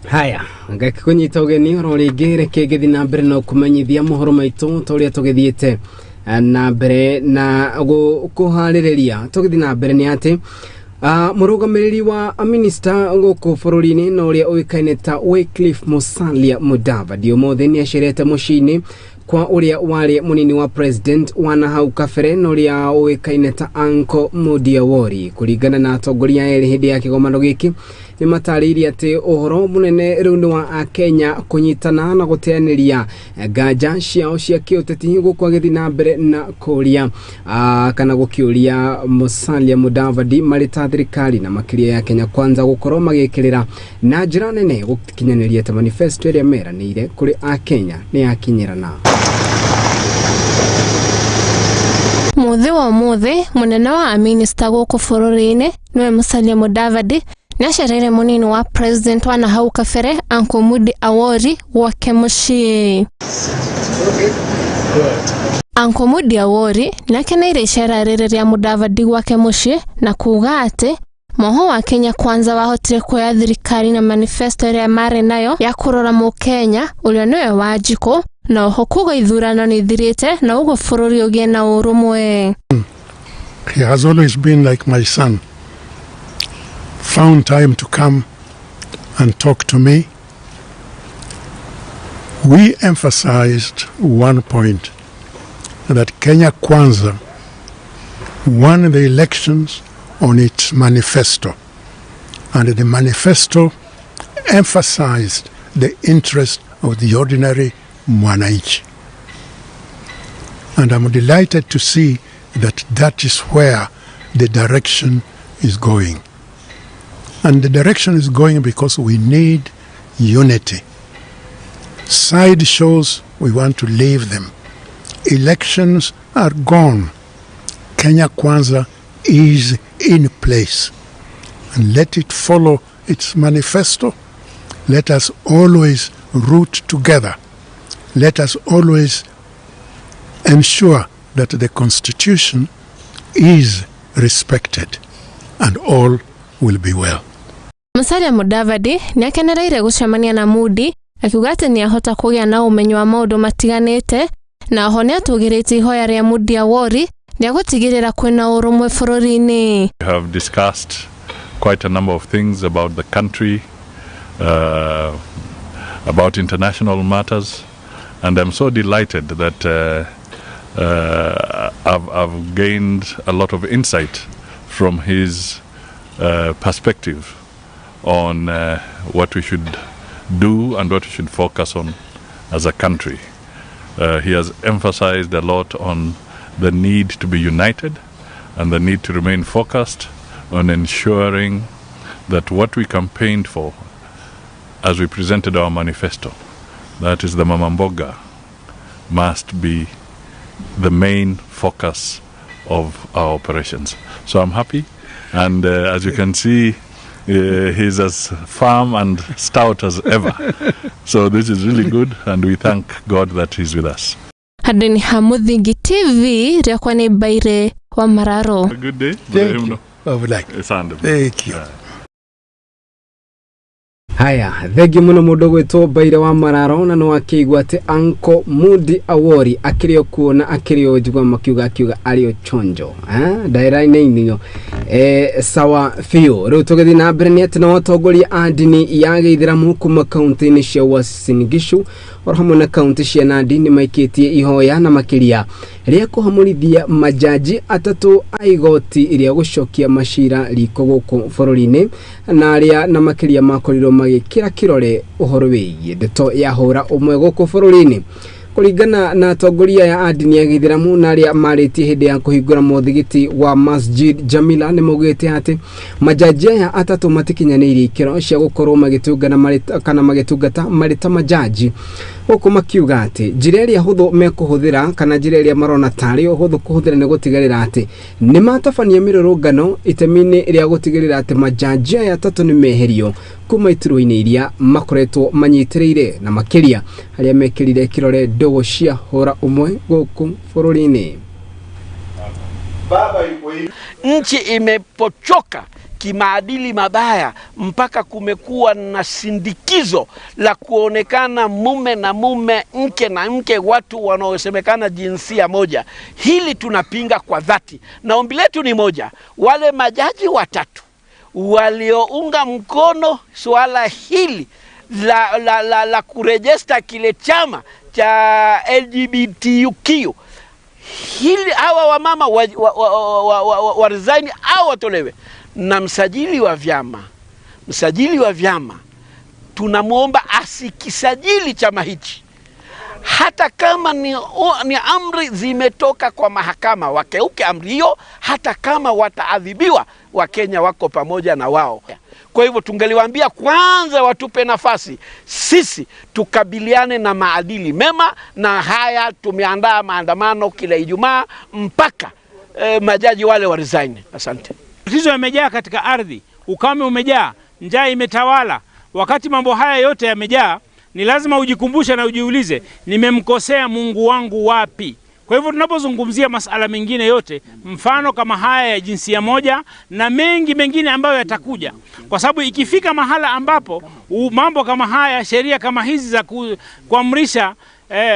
Haya, ngakikunyita ugeni roligere kegethi na mbere no kumenyithia mohoro maitu toria tugithiete na mbere na kuharireria tugithi na mbere ni ati murugamiriri wa minister ngoko bururi-ini no uria uikaine ta Wycliffe Musalia Mudavadi umuthi ni acirete mucini kwa uria wari munini wa president wana hau kabere no uria uikaine ta Uncle Mudi Awori kuringana na atongoria eri hindi ya kigomano giki ni matarĩirie ati uhoro munene riu ni wa Kenya kunyitana na guteaniria nganja ciao cia kiuteti guko agithi na mbere na kuria kana gukiuria Musalia Mudavadi marita thirikari na makiria ya Kenya kwanza gukorwo magikirira na njira nene gukinyaniria ta manifesto iria meranĩire kuri a Kenya ni yakinyirana. Muthi wa muthi munene wa minister guko bururi-ini niwe Musalia Mudavadi nasharere munini wa president wana hau kabere Uncle Mudi Awori wake mucii. Uncle Mudi Awori nakeneire ishara riria Mudavadi wake mucii na kuga ati moho wa Kenya kwanza wahotire kuoya thirikari na manifesto iria mari nayo ya kurora mu Kenya uria niwe wajiko na oho kuga ithurano ni thirite na ugo bururi ugie na urumwe. He has always been like my son. Found time to come and talk to me. We emphasized one point, that Kenya Kwanza won the elections on its manifesto, and the manifesto emphasized the interest of the ordinary mwananchi. And I'm delighted to see that that is where the direction is going. And the direction is going because we need unity. Side shows, we want to leave them. Elections are gone. Kenya Kwanza is in place. And let it follow its manifesto. Let us always root together. Let us always ensure that the Constitution is respected and all will be well. Musalia Mudavadi niakenereire gucemania na Mudi akiuga ati ni ahota kugia na umenyo wa maundu matiganite na oho ni atugirite ihoya ria Mudi Awori ni agutigirira kwina urumwe bururi-ini. We have discussed quite a number of things about the country, about international matters, and I'm so delighted that I've gained a lot of insight from his perspective on what we should do and what we should focus on as a country. He has emphasized a lot on the need to be united and the need to remain focused on ensuring that what we campaigned for as we presented our manifesto, that is the Mama Mboga, must be the main focus of our operations. So I'm happy, and as you can see, he's as firm and stout as ever. So this is really good, and we thank God that he's with us. Hadeni Hamuthingi TV rekwane baire wa Mararo. A good day. Thank you. I would like. Thank you. Haya, thegi muno mundu gwitwo baire wa Mararo na no akigwa ati Uncle Mudi Awori akirio kuona akirio jigwa makiuga ario chonjo daira inyo sawa fio riu tugithi na mbere ni ati no atongoria a ndini ya Gĩithĩramu kuma kaunti-inĩ cia Uasin Gishu oro hamwe na kaunti cia Nandi ni maikitie ihoya na makiria ria kuhamurithia majaji atatu a igoti iria gucokia macira riko guku bururi-ini na aria na makiria makorirwo magikira kirore uhoro wigie ndeto ya hura umwe guku bururi-ini kuringana na atongoria ya adini ya Gĩithĩramu na aria marĩtie hindi ya kuhingura muthigiti wa Masjid Jamila ni mugite ati majaji aya atatu matikinyanĩirie ikero cia gukorwo magitungana kana magitungata marita majaji huko makiuga ati njira iria huthu mekuhuthira kana njira iria marona tari huthu kuhuthira ni gutigarira ati ni matabania mirurungano itemi-ini ria gutigarira ati majaji aya atatu ni meherio kuma iturwa-ini iria makoretwo manyitĩrĩire na makiria aria mekirire kirore ndogo cia hura umwe guku bururi-ini. Nchi imepochoka kimaadili mabaya mpaka kumekuwa na sindikizo la kuonekana mume na mume, mke na mke, watu wanaosemekana jinsia moja. Hili tunapinga kwa dhati, na ombi letu ni moja: wale majaji watatu waliounga mkono swala hili la kurejesta kile chama cha LGBTQ, hili hawa wamama wa resign au watolewe. Na msajili wa vyama tunamuomba asikisajili chama hichi, hata kama ni amri zimetoka kwa mahakama, wakeuke amri hiyo. Hata kama wataadhibiwa, Wakenya wako pamoja na wao. Kwa hivyo tungeliwaambia kwanza watupe nafasi sisi tukabiliane na maadili mema, na haya tumeandaa maandamano kila Ijumaa mpaka majaji wale wa resign. Asante. Tatizo yamejaa katika ardhi, ukame umejaa, njaa imetawala. Wakati mambo haya yote yamejaa, ni lazima ujikumbushe na ujiulize, nimemkosea Mungu wangu wapi? Kwa hivyo tunapozungumzia masuala mengine yote, mfano kama haya ya jinsia moja na mengi mengine ambayo yatakuja, kwa sababu ikifika mahala ambapo mambo kama haya, sheria kama hizi za kuamrisha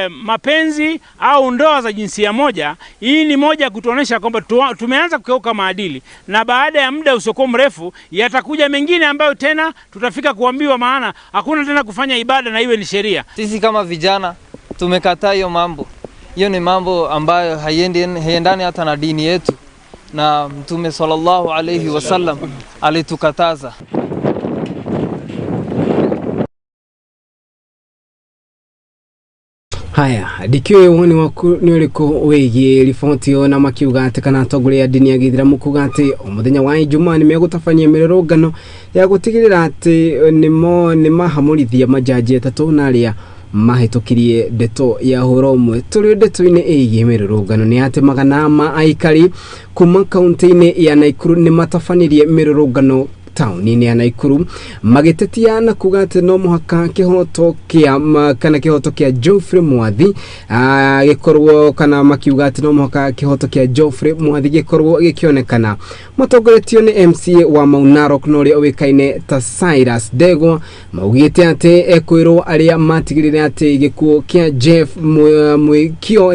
mapenzi au ndoa za jinsia moja, hii ni moja kutuonesha kwamba tumeanza kukeuka maadili, na baada ya muda usiokuwa mrefu yatakuja mengine ambayo tena tutafika kuambiwa, maana hakuna tena kufanya ibada na iwe ni sheria. Sisi kama vijana tumekataa hiyo mambo. Hiyo ni mambo ambayo haiendani hata na dini yetu, na Mtume sallallahu alayhi wasallam alitukataza. Haya, dikiwe woni waku niliko wegi rifoti na makiuga ati kana togore ya dini ya Githiramu kuga ati omuthenya wa Ijumaa nimegutafanyia mirorogano ya gutigirira ati ni mahamurithia majaji atatu na aria mahitukirie ndeto ya horo mwe. Turi ndeto-ini igi mirorogano ni ati magana ma aikari kuma kaunti-ini ya Naikuru ni matafanirie mirorogano tauni ya Naikuru magitetia na kuga ati no muhaka kihoto kia Geoffrey Mwathi gikorwo kana makiuga ati no muhaka kihoto kia Geoffrey Mwathi gikorwo gikionekana mutongoretio ni MCA wa Mau Narok no ri owikaine ta Cyrus Dego maugite ati ekwirwo aria matigirire ati gikuo kia Jeff mwikio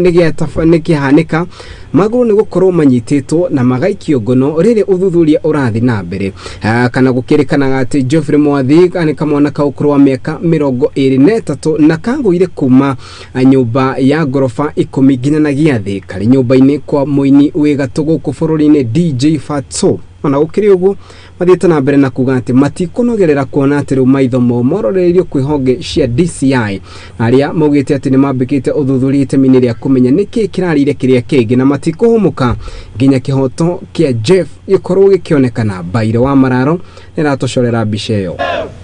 nigihanika maguru ni gukorwo manyititwo na magaikio ngono riri uthuthuria urathi na mbere kana gukirikana ati Geoffrey Mwathi ani kamwana ka ukuru wa miaka 23 na kanguire kuma nyumba ya gorofa 10 nginyagia thi kari nyumba-ini kwa muini wi gatugu ku bururi-ini DJ Fatso. Ona gukiri ugu mathiete na mbere na kuga ati matikunogerera kuona ati ru maitho mororeririo kwihonge cia DCI aria maugite ati ni mambikite uthuthuria itemi ria kumenya niki kirarire kiria kingi na matikuhumuka nginya kihoto kia Jeff gikorwo gikionekana. Baire wa Mararo niratocorera mbica iyo.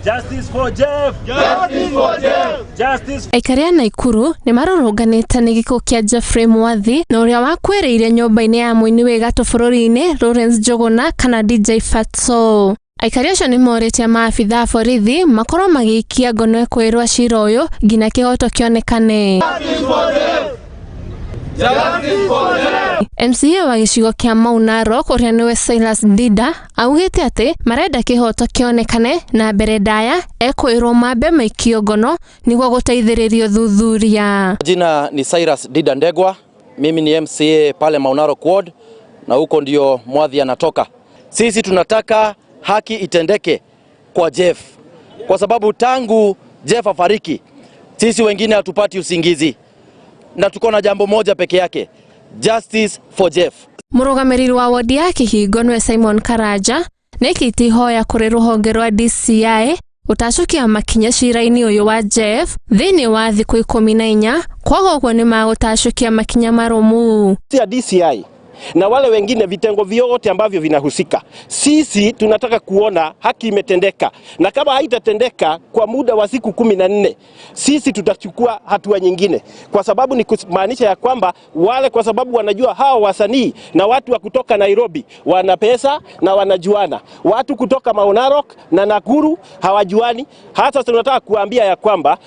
Justice for Jeff! Justice for Jeff! Justice. Aikari a Naikuru ni maroroganite ni gikuo kia Geoffrey Mwathi na uria wakwereire nyumba-ini ya muini wi gatu bururi-ini Lawrence Jogona kana DJ Fatso. Aikari acio ni morite maabitha borithi makorwo magikia ngono kwirwa cira uyu nginya kihoto kionekane. MCA wa gicigo kia Mau Narok uria niwe Cyrus Dida augite ati marenda kihoto kionekane na mbere ndaya ekwirwo mambe maikio ngono niguo guteithiririo thuthuria. Jina ni Cyrus Dida Ndegwa, mimi ni MCA pale Mau Narok Ward na huko ndio Mwathi anatoka. Sisi tunataka haki itendeke kwa Jeff, kwa sababu tangu Jeff afariki sisi wengine hatupati usingizi, na tuko na jambo moja peke yake: justice for Jeff. Murugamiriri wa wodi ya Kihingo nwe Simon Karaja nekiti hoya kuri ruhonge rwa DCI utacukia makinya cira-ini uyu wa Jeff thini wa thiku 14 kwago ni magutacukia makinya marumu ya DCI na wale wengine vitengo vyote ambavyo vinahusika. Sisi tunataka kuona haki imetendeka, na kama haitatendeka kwa muda wa siku 14 sisi tutachukua hatua nyingine, kwa sababu ni kumaanisha ya kwamba wale, kwa sababu wanajua hao wasanii na watu wa kutoka Nairobi wana pesa na wanajuana, watu kutoka Mau Narok na Nakuru hawajuani. Hata tunataka kuambia ya kwamba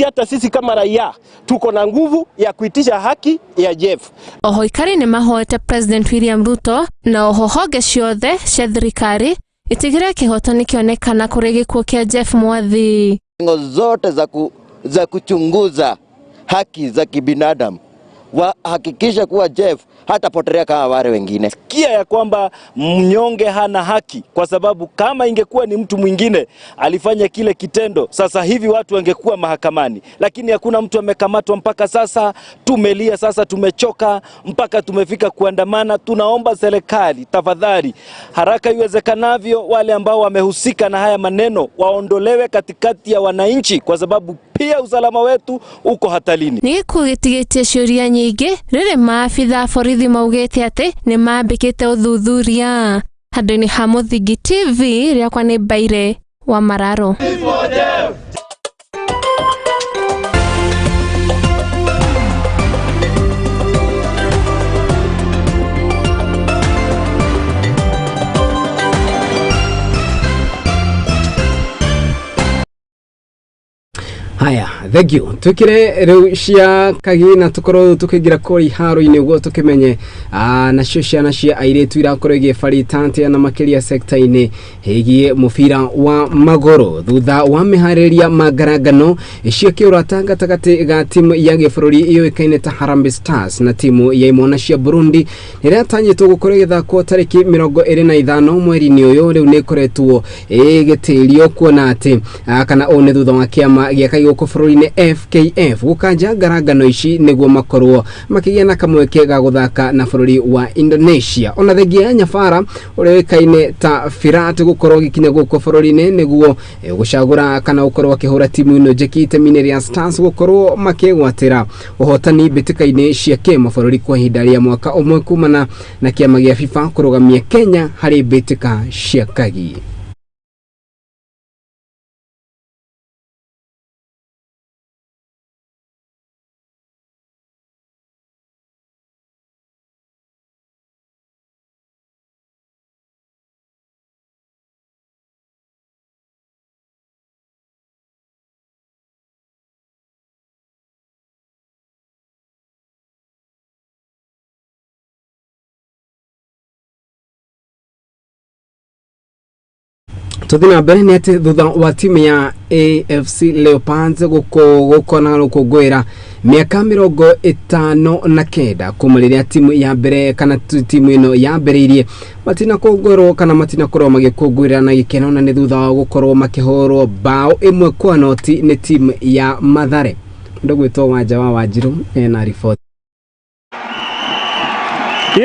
hata sisi kama raia tuko na nguvu ya kuitisha haki ya Jeff. Oho ikari ni mahoete President William Ruto na honge ciothe cia thirikari itigire kihotani kionekana kuri gikuo kia Jeff Mwathi. Zote za kuchunguza haki za kibinadamu wahakikisha kuwa Jeff hatapotelea kama wale wengine. Sikia ya kwamba mnyonge hana haki, kwa sababu kama ingekuwa ni mtu mwingine alifanya kile kitendo, sasa hivi watu wangekuwa mahakamani, lakini hakuna mtu amekamatwa mpaka sasa. Tumelia sasa, tumechoka mpaka tumefika kuandamana. Tunaomba serikali tafadhali, haraka iwezekanavyo, wale ambao wamehusika na haya maneno waondolewe katikati ya wananchi, kwa sababu pia usalama wetu uko hatarini. Ni kugitigitie ciuria nyingi riri maabitha borithi maugite ati ni mambikite uthuthuria. Handũ-inĩ ha Mũthingi TV rĩakwa nĩ Mbaire wa Mararo. Haya, thank you. Tukire reu cia kagina tukoro tukigira kuri haro-ini ugo tukimenye na cia airetu irakorwo igĩbarĩtante na makiria sector-ini higie mubira wa magoro thutha wa miharĩria magaragano cia kĩũrata gatagatĩ ga timu ya gĩbũrũri ĩyoĩkaine ta Harambee Stars na timu ya imwana cia Burundi ĩrĩa tanyĩtwo gũkorwo ĩgĩthakwo tarĩki 25 mweri-inĩ ũyũ. Rĩu nĩ ĩkoretwo ĩgĩtĩrio kuona atĩ kana one thutha wa kĩama gĩa gũkũ bũrũri-inĩ FKF gũkanja ngaragano ici nĩguo makorwo makĩgĩa na kamweke ga gũthaka na bũrũri wa Indonesia. Ona thengia nyabara ũrĩa ũĩkaine ta Firat gũkorwo gĩkinya gũkũ bũrũri-inĩ nĩguo gũcagũra kana gũkorwo akĩhũra timu ĩno njeki itemi-inĩ rĩa Stars gũkorwo makĩgwatĩra ũhotani mbĩtĩka-inĩ cia kĩmabũrũri kwa ihinda rĩa mwaka ũmwe kumana na kĩama gĩa FIFA kũrũgamia Kenya harĩ mbĩtĩka cia kagi. Tuthina mbere ni ati thutha wa timu ya AFC Leopards gukona gukungwira miaka 59 kuma riria timu ya mbere kana timu ino ya mbere matina kungwirwo kana matina korwo magikungwira na gikeno na ni thutha wa gukorwo makihorwo bao imwe kwa noti ni timu ya Mathare. Ndogwitwo Wanja wa Wanjiru na report.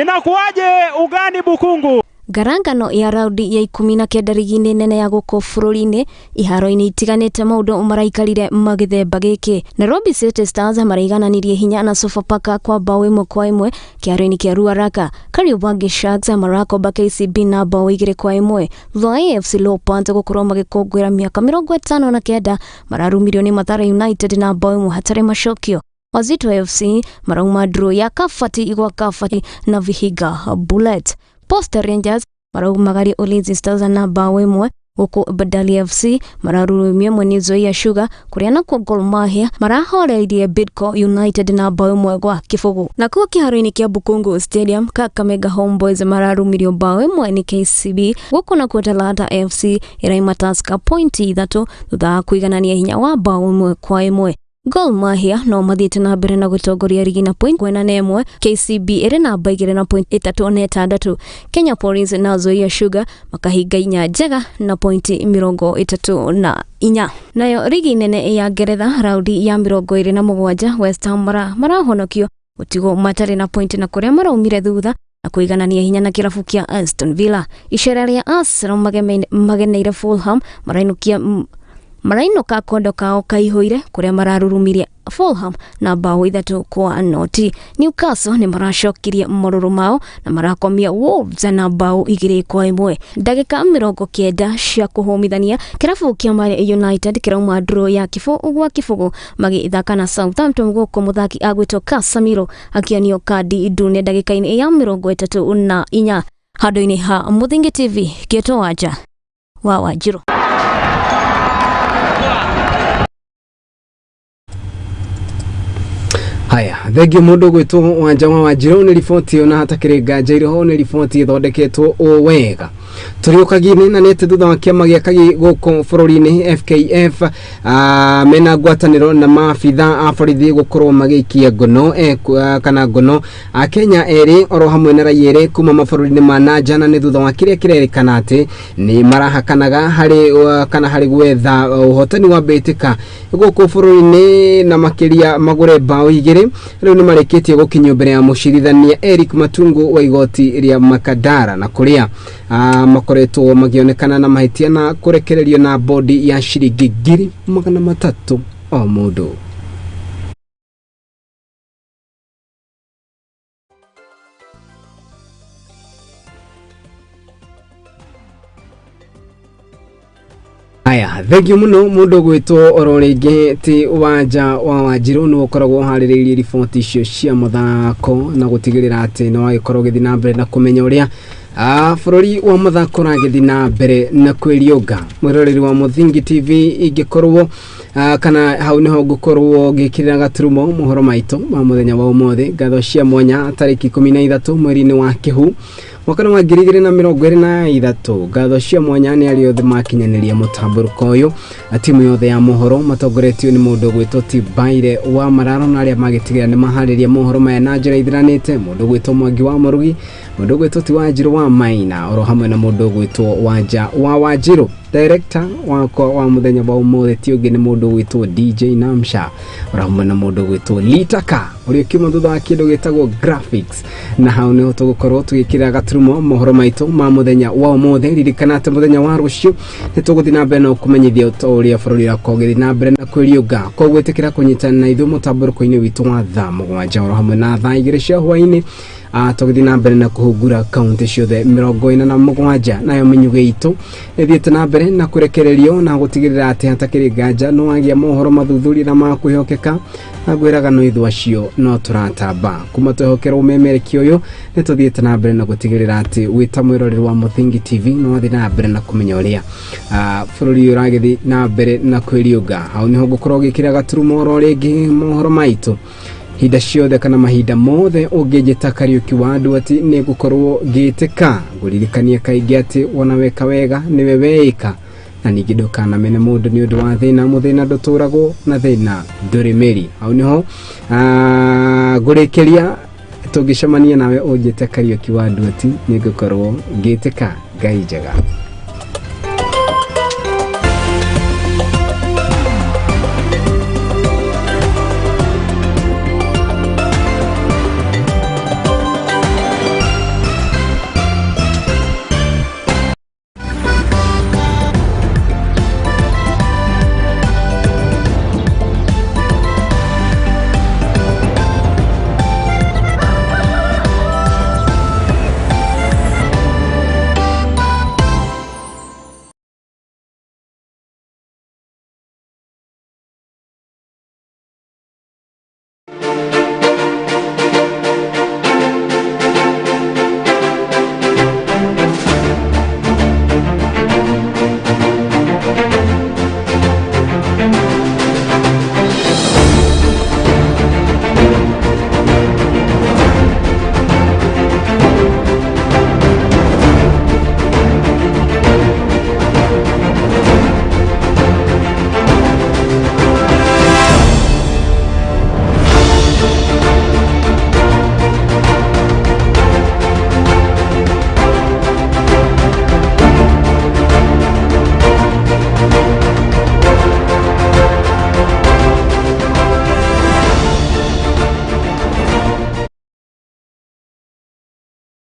Inakuaje ugani Bukungu? Garangano ya raundi ya 19 rigi-inĩ nene ya gũkũ bũrũri-inĩ iharo-inĩ itiganĩte maũndũ maraikarire magĩthemba gĩkĩ. Nairobi City Stars maraigananirie hinya na Sofapaka kwa bao 1-1 kĩharo-inĩ kĩa Ruaraka. Kariuki Sharks marakomba KCB na bao 2-1. Thutha AFC Leopards gũkorwo magĩkũngũĩra miaka 59 mararumirio nĩ Mathare United na bao 1 hatarĩ macokio. Wazito FC marauma draw ya Kafati igwa Kafati na Vihiga Bullet. Posta Rangers maraumagari Ulinzi Stars na bao 1 huku Badali FC mararumia Mwenezoia Sugar kuriana kwa Gor Mahia marahoreirie Bidco United na bao 1 kwa kibugu. Na kwa kiharo-inĩ kia Bukungu Stadium Kakamega Homeboys mararumirio bao 1 ni KCB guku na Talanta FC iraima Tusker pointi 3 thutha kuiganania hinya wa bao 1-1. Gor Mahia no mathiĩte na mbere na gũtongoria rigi na point 41. KCB ĩrĩ na namba 2 na point 36. Kenya Police na Nzoia Sugar makahinga inya njega na point 34. Nayo rigi nene ya Ngeretha raundi ya 27 West Ham marahonokio gũtigwo matarĩ na point na kũrĩa maraumire thutha na kuiganania hinya na kirabu kĩa Aston Villa. Icera rĩa Arsenal mageneire Fulham marainuka kondo kao kaihũire kũrĩa mararurumirie Fulham na bao 3-0. Newcastle ni maracokirie marũrũ mao na marakomia Wolves na bao 2-1. Ndagĩka 90 cia kũhũmithania kirabu kĩa Man United kĩrauma draw ya kibugu magĩthaka na Southampton gũkũ mũthaki agwĩtwo Casemiro akĩonio kadi ndune ndagĩka-inĩ ya 34. Handũ-inĩ ha Mũthingi TV Gĩtũ Wanja wa Wanjiru. Haya, thegi mundu gwitwo Wanja wa Njiro ni riboti ona hatakirega Njiro ni riboti ithondeketwo wega. Turiukagini na nete thutha wa kiama gia kagi guko bururi-ini FKF mena ngwataniro na maabitha a borithi gukorwo magikia ngono kana ngono a Kenya eri oro hamwe na raia kuma mabururi-ini ma nanja na ni thutha wa kiria kirerikana ati ni marahakanaga hari gwetha uhotani wa betika guko bururi-ini na makiria magure bao igiri riu ni mareketie gukinywo mbere ya mucirithania Eric Matungu wa igoti ria Makadara na kuria makoretwo magionekana na mahitia na kurekererio na bodi ya shiringi 300,000 o mundu. Aya, thegio muno mundu gwitwo ororingi ti Wanja wa Njiro no ukoragwo haririirie riboti icio cia muthako na gutigirira ati no agikorwo githi na mbere na kumenya uria bururi wa muthako ragithi na mbere na kwirioga. Mwiroreri wa Muthingi TV ingikorwo kana hau niho ngukorwo ngikirira gaturumo mohoro maitu ma muthenya wa umuthi ngatho cia mwanya tariki 13 mweri-ini wa Kihu mwaka wa 2023. Ngatho cia mwanya ni ari othe makinyaniria mutamburuko uyu timu yothe ya mohoro matongoretio ni mundu gwitwo Tibaire wa Mararo na aria magitigira ni mahariria mohoro maya na njira ithiranite. Mundu gwitwo Mwangi wa Murugi, mundu gwitwo Tiwanjiro wa Maina oro hamwe na mundu gwitwo Wanja wa Njiro. Director wa muthenya wa umuthi ti ungi ni mundu gwitwo DJ Namsha oro hamwe na mundu gwitwo Litaka uri kiuma thutha wa kindu gitagwo graphics. Na hau niho tugukorwo tugikira gaturumo mohoro maitu ma muthenya wa umuthi. Ririkana ati muthenya wa rucio nituguthi na mbere na kumenyithia utoria bururi ra kogethi na mbere na kwiriuga ko gwitikira kunyitana na ithu mutamburuko-ini witu wa thaa 7 oro hamwe na thaa 2 cia hwaini tugithi na mbere na kuhungura kaunti ciothe 47 nayo minyuge itu ithiete na mbere na kurekererio na gutigirira ati hatakiri nganja no agia mohoro mathuthuri na makwihokeka na gwiraga no ithu acio no turatamba kuma twehokerwo memereki uyu nituthiete na mbere na gutigirira ati wita mwiroreri wa Muthingi TV no athi na mbere na kumenya uria bururi uragithi na mbere na kwiriuga. Hau niho gukorwo gikira gaturumo ro ringi mohoro maitu hinda ciothe kana mahinda mothe ungejeta Kariuki wa NDUATI ni gukorwo giteka guririkania kaingi ati wona weka wega niwe weika na ningi ndukana mene mundu ni undu wa thina muthina nduturagwo na thina nduri meri. Hau niho gurekeria tugicemania nawe ungete Kariuki wa NDUATI ni gukorwo giteka ngai njega.